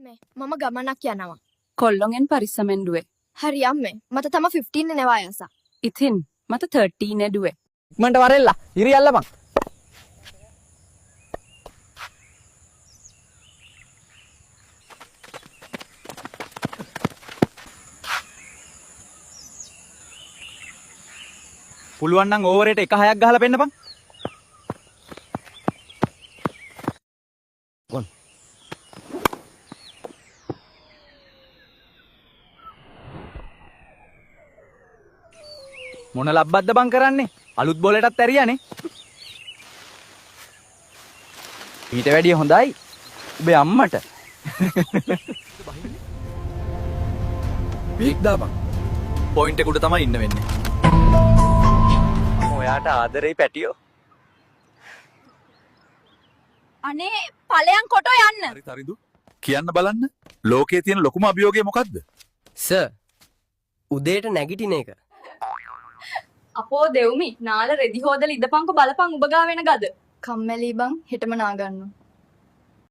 අම්මේ මම ගමනක් යනවා. කොල්ලොන්ගෙන් පරිස්සමෙන් දුවේ. හරි අම්මේ මට තම 15 නේ වයස. ඉතින් මට 13 දුවේ. ඉක්මනට වරෙල්ලා ඉරි අල්ලපන්. පුළුවන් නම් ඕවරේට 1-6ක් ගහලා පෙන්නපන්. මොන ලබ්බද්ද බං කරන්නේ? අලුත් බෝලෙටත් ඇරියානේ. ඊට වැඩිය හොඳයි උඹේ අම්මට. බීක් දාපන්. පොයින්ට් එක උඩ තමයි ඉන්න වෙන්නේ. ඔයාට ආදරේ පැටියෝ. අනේ ඵලයන් කොටෝ යන්න. හරි තරිඳු. කියන්න බලන්න. ලෝකයේ තියෙන ලොකුම අභියෝගය මොකද්ද? සර් උදේට නැගිටින එක. අපෝ දෙව්මි නාල රෙදි හොදලා ඉදපන්කො බලපන් උඹ ගා වෙන ගද. කම්මැලි බං හෙටම නාගන්න.